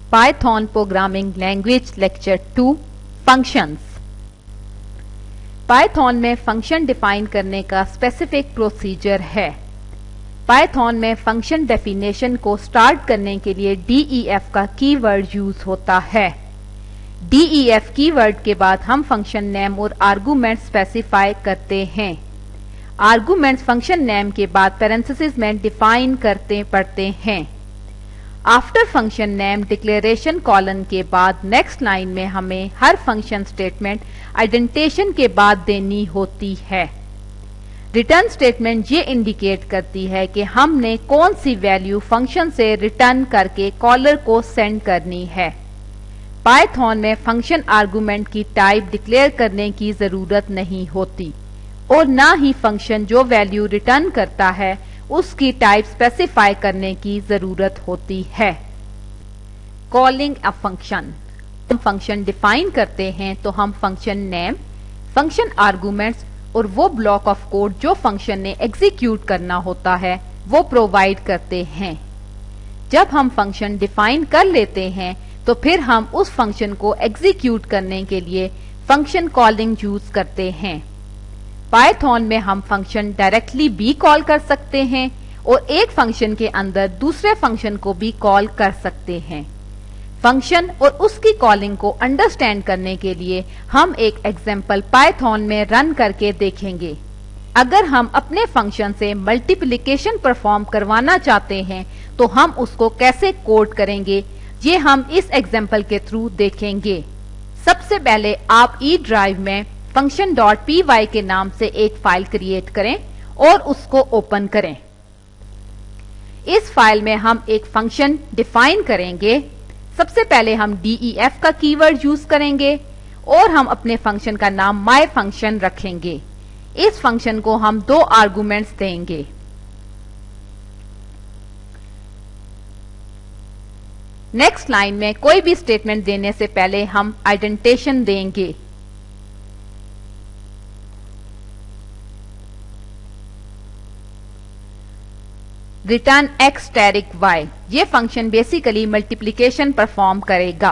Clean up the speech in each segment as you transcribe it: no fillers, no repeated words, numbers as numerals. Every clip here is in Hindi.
Python Programming Language Lecture 2 Functions। Python में फंक्शन डिफाइन करने का स्पेसिफिक प्रोसीजर है। Python में फंक्शन डेफिनेशन को स्टार्ट करने के लिए def का कीवर्ड यूज होता है। def कीवर्ड के बाद हम फंक्शन नेम और आर्गुमेंट स्पेसिफाई करते हैं। आर्गुमेंट्स फंक्शन नेम के बाद पैरेंथेसिस में डिफाइन करते पड़ते हैं। After function name declaration colon के बाद नेक्स्ट लाइन में हमें हर फंक्शन स्टेटमेंट आइडेंटिफिकेशन के बाद देनी होती है। रिटर्न स्टेटमेंट ये इंडिकेट करती है कि हमने कौन सी वैल्यू फंक्शन से रिटर्न करके कॉलर को सेंड करनी है। पाइथन में फंक्शन आर्गुमेंट की टाइप डिक्लेयर करने की जरूरत नहीं होती और ना ही फंक्शन जो वैल्यू रिटर्न करता है उसकी टाइप स्पेसिफाई करने की जरूरत होती है। कॉलिंग अ फंक्शन, हम फंक्शन डिफाइन करते हैं तो हम फंक्शन नेम, फंक्शन आर्गुमेंट्स और वो ब्लॉक ऑफ कोड जो फंक्शन ने एग्जीक्यूट करना होता है वो प्रोवाइड करते हैं। जब हम फंक्शन डिफाइन कर लेते हैं तो फिर हम उस फंक्शन को एग्जीक्यूट करने के लिए फंक्शन कॉलिंग यूज करते हैं। पाइथन में हम फंक्शन डायरेक्टली भी कॉल कर सकते हैं और एक फंक्शन के अंदर दूसरे फंक्शन को भी कॉल कर सकते हैं। फंक्शन और उसकी कॉलिंग को अंडरस्टैंड करने के लिए हम एक एग्जाम्पल पाइथन में रन करके देखेंगे। अगर हम अपने फंक्शन से मल्टीप्लिकेशन परफॉर्म करवाना चाहते हैं तो हम उसको कैसे कोड करेंगे ये हम इस एग्जाम्पल के थ्रू देखेंगे। सबसे पहले आप ई ड्राइव में function.py के नाम से एक फाइल क्रिएट करें और उसको ओपन करें। इस फाइल में हम एक फंक्शन डिफाइन करेंगे। सबसे पहले हम def का कीवर्ड यूज करेंगे और हम अपने फंक्शन का नाम myfunction रखेंगे। इस फंक्शन को हम 2 आर्गुमेंट्स देंगे। नेक्स्ट लाइन में कोई भी स्टेटमेंट देने से पहले हम आइडेंटिफिकेशन देंगे। रिटर्न x स्टैटिक y, ये फंक्शन बेसिकली मल्टीप्लिकेशन परफॉर्म करेगा।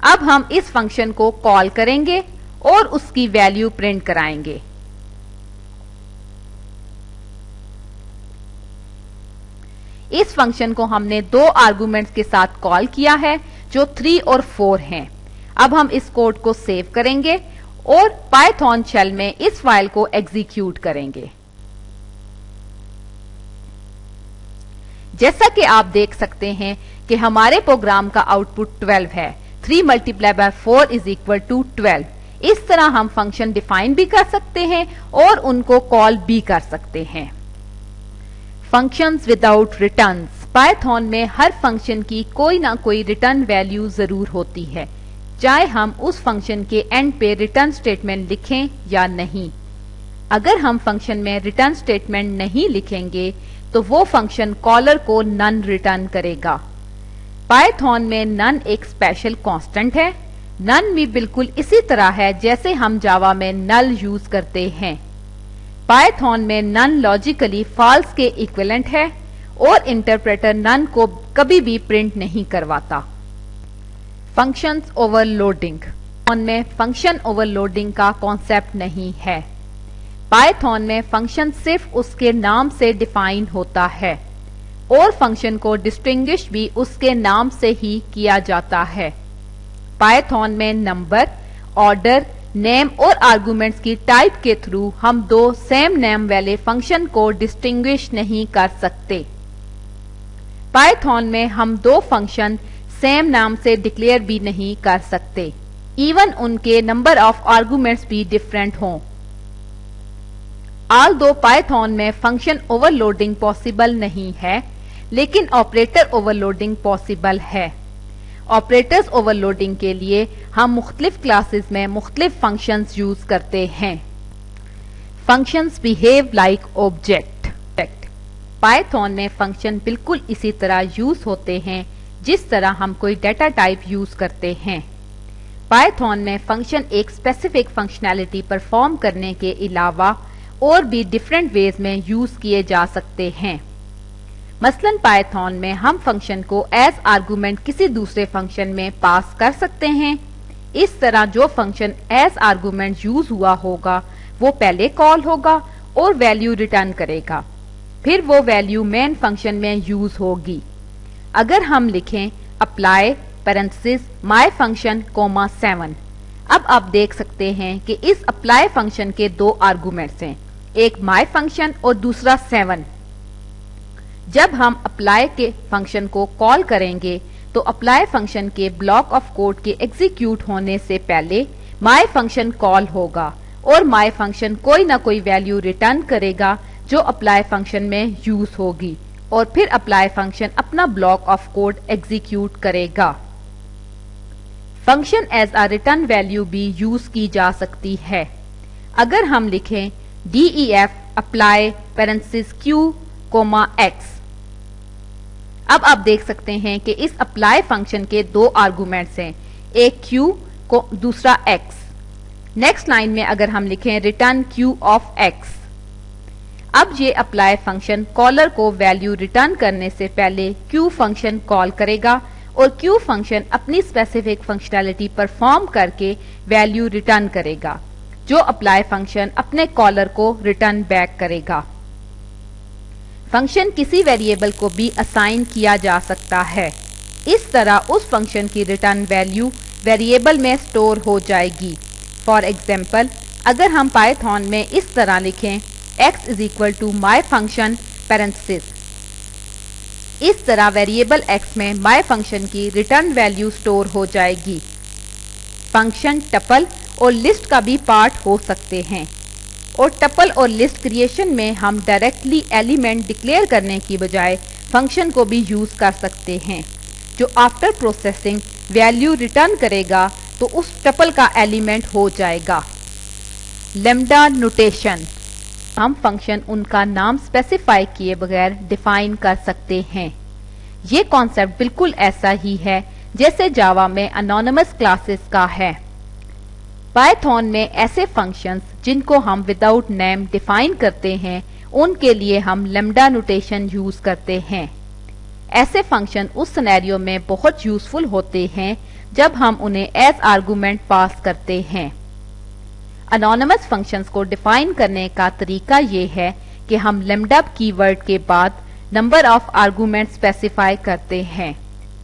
अब हम इस फंक्शन को कॉल करेंगे और उसकी वैल्यू प्रिंट कराएंगे। इस फंक्शन को हमने 2 आर्गुमेंट्स के साथ कॉल किया है जो 3 और 4 हैं। अब हम इस कोड को सेव करेंगे और पाइथन शेल में इस फाइल को एग्जीक्यूट करेंगे। जैसा कि आप देख सकते हैं कि हमारे प्रोग्राम का आउटपुट 12 है। 3 × 4 = 12। इस तरह हम फंक्शन डिफाइन भी कर सकते हैं और उनको कॉल भी कर सकते हैं। फंक्शंस विदाउट रिटर्न्स, पाइथन में हर फंक्शन की कोई ना कोई रिटर्न वैल्यू जरूर होती है, चाहे हम उस फंक्शन के एंड पे रिटर्न स्टेटमेंट लिखें या नहीं। अगर हम फंक्शन में रिटर्न स्टेटमेंट नहीं लिखेंगे तो वो फंक्शन कॉलर को नन रिटर्न करेगा। पाइथन में नन एक स्पेशल कांस्टेंट है। नन भी बिल्कुल इसी तरह है जैसे हम जावा में नल यूज करते हैं। पाइथन में नन लॉजिकली फॉल्स के इक्विवेलेंट है और इंटरप्रेटर नन को कभी भी प्रिंट नहीं करवाता। फंक्शंस ओवरलोडिंग, में फंक्शन ओवरलोडिंग का कॉन्सेप्ट नहीं है। पाइथन में फंक्शन सिर्फ उसके नाम से डिफाइन होता है और फंक्शन को डिस्टिंग्विश भी उसके नाम से ही किया जाता है। पाइथन में नंबर, ऑर्डर, नेम और आर्गुमेंट्स की टाइप के थ्रू हम 2 सेम नेम वाले फंक्शन को डिस्टिंग्विश नहीं कर सकते। पाइथन में हम 2 फंक्शन सेम नाम से डिक्लेयर भी नहीं कर सकते, इवन उनके नंबर ऑफ आर्गुमेंट्स भी डिफरेंट हों। ऑल्दो पाइथन में फंक्शन ओवरलोडिंग पॉसिबल नहीं है, लेकिन ऑपरेटर ओवरलोडिंग पॉसिबल है। ऑपरेटर्स ओवरलोडिंग के लिए हम मुख्तलिफ क्लासेस में मुख्तलिफ फंक्शंस यूज करते हैं। Functions behave like object. Python में फंक्शन बिल्कुल इसी तरह यूज होते हैं जिस तरह हम कोई डाटा टाइप यूज करते हैं। पाइथन में फंक्शन एक स्पेसिफिक फंक्शनैलिटी परफॉर्म करने के अलावा और भी डिफरेंट वेज में यूज किए जा सकते हैं। मसलन पाइथन में हम फंक्शन को एज आर्गुमेंट किसी दूसरे फंक्शन में पास कर सकते हैं। इस तरह जो फंक्शन एज आर्गुमेंट यूज हुआ होगा वो पहले कॉल होगा और वैल्यू रिटर्न करेगा, फिर वो वैल्यू मेन फंक्शन में यूज होगी। अगर हम लिखें apply parenthesis my function comma 7, अब आप देख सकते हैं कि इस अप्लाई फंक्शन के दो आर्गुमेंट्स हैं, एक माय फंक्शन और दूसरा 7। जब हम अप्लाई के फंक्शन को कॉल करेंगे तो अप्लाई फंक्शन के ब्लॉक ऑफ कोड के एग्जीक्यूट होने से पहले माय फंक्शन कॉल होगा और माय फंक्शन कोई ना कोई वैल्यू रिटर्न करेगा जो अप्लाई फंक्शन में यूज होगी और फिर अप्लाई फंक्शन अपना ब्लॉक ऑफ कोड एग्जीक्यूट करेगा। Function as a return value भी यूज की जा सकती है। अगर हम लिखें def apply parenthesis q comma x, अब आप देख सकते हैं कि इस अप्लाई फंक्शन के दो आर्गुमेंट्स हैं, एक q को दूसरा x। नेक्स्ट लाइन में अगर हम लिखें रिटर्न q ऑफ x, अब ये अप्लाई फंक्शन कॉलर को वैल्यू रिटर्न करने से पहले q फंक्शन कॉल करेगा और q फंक्शन अपनी स्पेसिफिक फंक्शनैलिटी परफॉर्म करके वैल्यू रिटर्न करेगा जो अप्लाई फंक्शन अपने कॉलर को रिटर्न बैक करेगा। फंक्शन किसी वेरिएबल को भी असाइन किया जा सकता है। इस तरह उस फंक्शन की रिटर्न वैल्यू वेरिएबल में स्टोर हो जाएगी। फॉर एग्जाम्पल, अगर हम पाइथन में इस तरह लिखें x is equal to my function parenthesis, इस तरह वेरिएबल x में माई फंक्शन की रिटर्न वैल्यू स्टोर हो जाएगी। फंक्शन टपल और लिस्ट का भी पार्ट हो सकते हैं और टपल और लिस्ट क्रिएशन में हम डायरेक्टली एलिमेंट डिक्लेयर करने की बजाय फंक्शन को भी यूज कर सकते हैं जो आफ्टर प्रोसेसिंग वैल्यू रिटर्न करेगा तो उस टपल का एलिमेंट हो जाएगा। लैम्डा नोटेशन, हम फंक्शन उनका नाम स्पेसिफाई किए बगैर डिफाइन कर सकते हैं। ये कॉन्सेप्ट बिल्कुल ऐसा ही है जैसे जावा में एनोनिमस क्लासेस का है। पाइथन में ऐसे फंक्शंस जिनको हम विदाउट नेम डिफाइन करते हैं उनके लिए हम लैम्डा नोटेशन यूज करते हैं। ऐसे फंक्शन उस सिनेरियो में बहुत यूजफुल होते हैं जब हम उन्हें एज आर्गुमेंट पास करते हैं। एनोनिमस फंक्शंस को डिफाइन करने का तरीका ये है कि हम लैम्डा कीवर्ड के बाद नंबर ऑफ आर्गुमेंट स्पेसिफाई करते हैं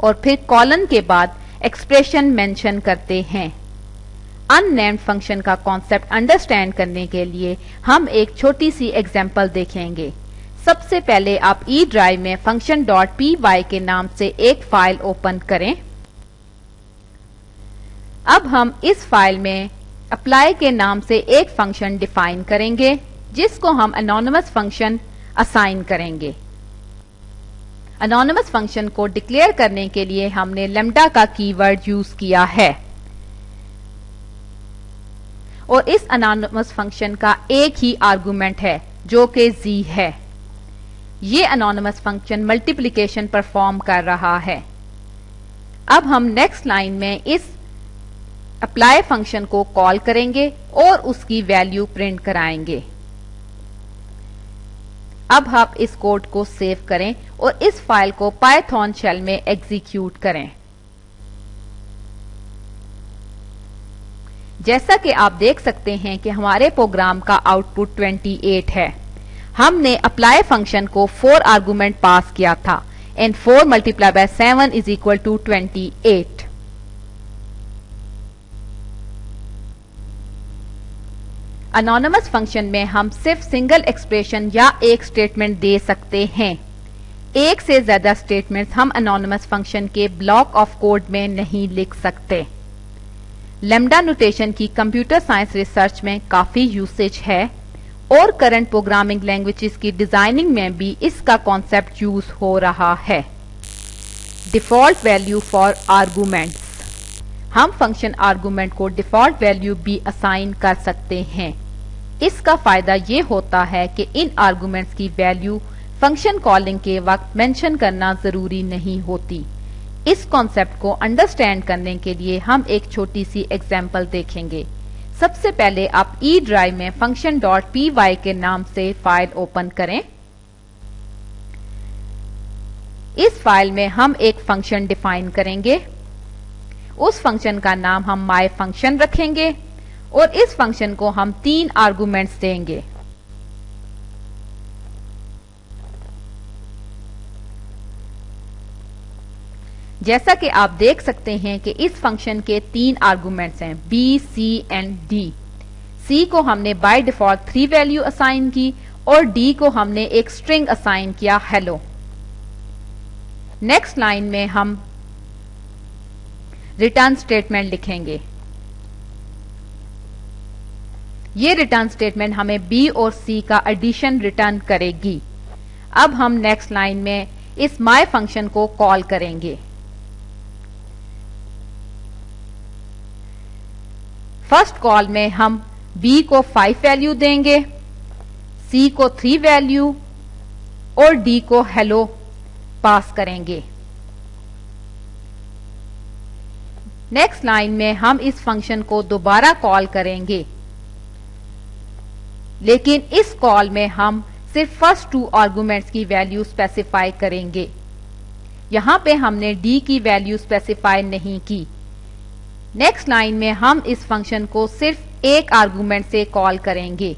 और फिर कॉलन के बाद एक्सप्रेशन मेंशन करते हैं। अननेम्ड फंक्शन का कॉन्सेप्ट अंडरस्टैंड करने के लिए हम एक छोटी सी एग्जांपल देखेंगे। सबसे पहले आप ई ड्राइव में function.py के नाम से एक फाइल ओपन करें। अब हम इस फाइल में अप्लाई के नाम से एक फंक्शन डिफाइन करेंगे जिसको हम एनोनिमस फंक्शन असाइन करेंगे। एनोनिमस फंक्शन को डिक्लेयर करने के लिए हमने लैम्डा का कीवर्ड यूज किया है और इस एनोनिमस फंक्शन का एक ही आर्गुमेंट है जो कि z है। ये एनोनिमस फंक्शन मल्टीप्लिकेशन परफॉर्म कर रहा है। अब हम नेक्स्ट लाइन में इस अप्लाई फंक्शन को कॉल करेंगे और उसकी वैल्यू प्रिंट कराएंगे। अब आप इस कोड को सेव करें और इस फाइल को पाइथन शेल में एग्जीक्यूट करें। जैसा कि आप देख सकते हैं कि हमारे प्रोग्राम का आउटपुट 28 है। हमने अप्लाई फंक्शन को 4 आर्गुमेंट पास किया था and 4 multiply by 7 is equal to 28। Anonymous function में हम सिर्फ सिंगल एक्सप्रेशन या एक स्टेटमेंट दे सकते हैं। एक से ज्यादा स्टेटमेंट्स हम एनोनिमस फंक्शन के ब्लॉक ऑफ कोड में नहीं लिख सकते। लैम्डा नोटेशन की कंप्यूटर साइंस रिसर्च में काफी यूसेज है और करंट प्रोग्रामिंग लैंग्वेजेस की डिजाइनिंग में भी इसका कॉन्सेप्ट यूज हो रहा है। डिफॉल्ट वैल्यू फॉर आर्गुमेंट्स, हम फंक्शन आर्गुमेंट को डिफॉल्ट वैल्यू भी असाइन कर सकते हैं। इसका फायदा ये होता है कि इन आर्गुमेंट्स की वैल्यू फंक्शन कॉलिंग के वक्त मेंशन करना जरूरी नहीं होती। इस कॉन्सेप्ट को अंडरस्टैंड करने के लिए हम एक छोटी सी एग्जांपल देखेंगे। सबसे पहले आप ई ड्राइव में function.py के नाम से फाइल ओपन करें। इस फाइल में हम एक फंक्शन डिफाइन करेंगे। उस फंक्शन का नाम हम my function रखेंगे और इस फंक्शन को हम 3 आर्गुमेंट्स देंगे। जैसा कि आप देख सकते हैं कि इस फंक्शन के 3 आर्गुमेंट्स हैं b, c and d। c को हमने बाय डिफॉल्ट 3 वैल्यू असाइन की और d को हमने एक स्ट्रिंग असाइन किया हेलो। नेक्स्ट लाइन में हम रिटर्न स्टेटमेंट लिखेंगे। ये रिटर्न स्टेटमेंट हमें b और c का एडिशन रिटर्न करेगी। अब हम नेक्स्ट लाइन में इस my फंक्शन को कॉल करेंगे। फर्स्ट कॉल में हम b को 5 वैल्यू देंगे, c को 3 वैल्यू और d को हेलो पास करेंगे। नेक्स्ट लाइन में हम इस फंक्शन को दोबारा कॉल करेंगे, लेकिन इस कॉल में हम सिर्फ फर्स्ट 2 आर्गुमेंट्स की वैल्यू स्पेसिफाई करेंगे। यहां पे हमने d की वैल्यू स्पेसिफाई नहीं की। नेक्स्ट लाइन में हम इस फंक्शन को सिर्फ एक आर्गुमेंट से कॉल करेंगे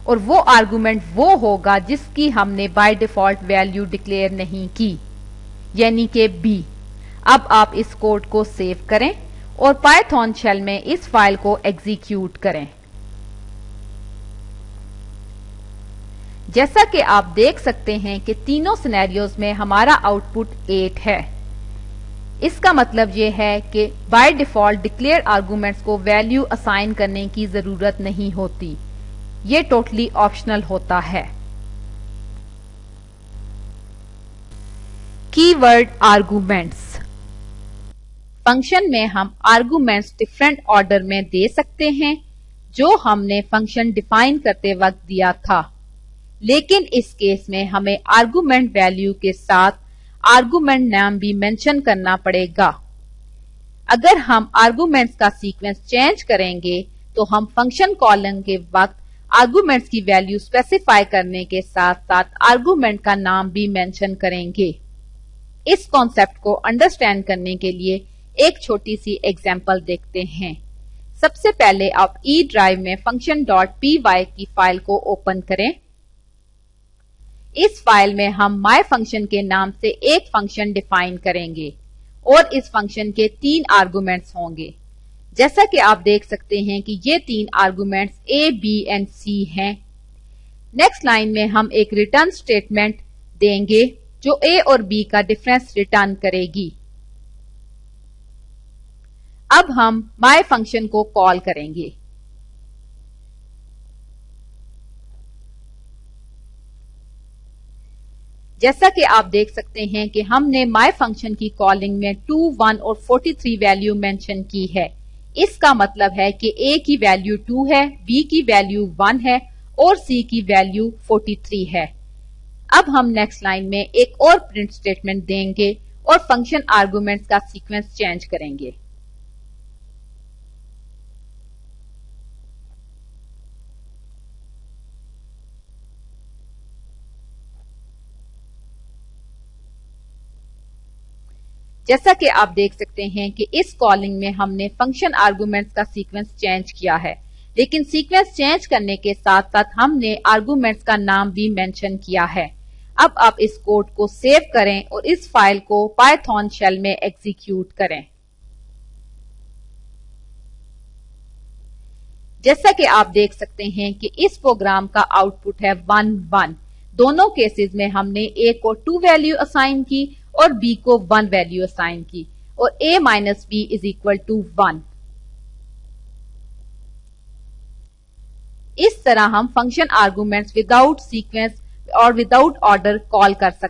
और वो आर्गुमेंट वो होगा जिसकी हमने बाय डिफॉल्ट वैल्यू डिक्लेयर नहीं की, यानी कि b। अब आप इस कोड को सेव करें और पाइथन शेल में इस फाइल को एग्जीक्यूट करें। जैसा कि आप देख सकते हैं कि तीनों सिनेरियोज में हमारा आउटपुट 8 है। इसका मतलब यह है कि बाय डिफॉल्ट डिक्लेयर आर्गुमेंट्स को वैल्यू असाइन करने की जरूरत नहीं होती, ये टोटली ऑप्शनल होता है। Keyword arguments. फंक्शन में हम आर्गुमेंट्स डिफरेंट ऑर्डर में दे सकते हैं जो हमने फंक्शन डिफाइन करते वक्त दिया था, लेकिन इस केस में हमें आर्गुमेंट वैल्यू के साथ आर्गुमेंट नाम भी मेंशन करना पड़ेगा। अगर हम आर्गुमेंट्स का सीक्वेंस चेंज करेंगे तो हम फंक्शन कॉलिंग के वक्त आर्गुमेंट्स की वैल्यू स्पेसिफाई करने के साथ साथ आर्गुमेंट का नाम भी मेंशन करेंगे। इस कॉन्सेप्ट को अंडरस्टैंड करने के लिए एक छोटी सी एग्जांपल देखते हैं। सबसे पहले आप ई ड्राइव में function.py की फाइल को ओपन करें। इस फाइल में हम my फंक्शन के नाम से एक फंक्शन डिफाइन करेंगे और इस फंक्शन के 3 आर्गुमेंट्स होंगे। जैसा कि आप देख सकते हैं कि ये 3 arguments a, b and c हैं। नेक्स्ट लाइन में हम एक रिटर्न स्टेटमेंट देंगे जो a और b का डिफरेंस रिटर्न करेगी। अब हम my फंक्शन को कॉल करेंगे। जैसा कि आप देख सकते हैं कि हमने my फंक्शन की कॉलिंग में 2, 1 और 43 वैल्यू मेंशन की है। इसका मतलब है कि a की वैल्यू 2 है, b की वैल्यू 1 है और c की वैल्यू 43 है। अब हम नेक्स्ट लाइन में एक और प्रिंट स्टेटमेंट देंगे और फंक्शन आर्गुमेंट्स का सीक्वेंस चेंज करेंगे। जैसा कि आप देख सकते हैं कि इस कॉलिंग में हमने फंक्शन आर्गुमेंट्स का सीक्वेंस चेंज किया है, लेकिन सीक्वेंस चेंज करने के साथ साथ हमने आर्गुमेंट्स का नाम भी मेंशन किया है। अब आप इस कोड को सेव करें और इस फाइल को पाइथन शेल में एग्जीक्यूट करें। जैसा कि आप देख सकते हैं कि इस प्रोग्राम का आउटपुट है 1, 1। दोनों केसेस में हमने a को 2 वैल्यू असाइन की और b को 1 वैल्यू असाइन की और a minus b is equal to 1। इस तरह हम फंक्शन आर्गुमेंट्स विदाउट सीक्वेंस और विदाउट ऑर्डर कॉल कर सकते हैं।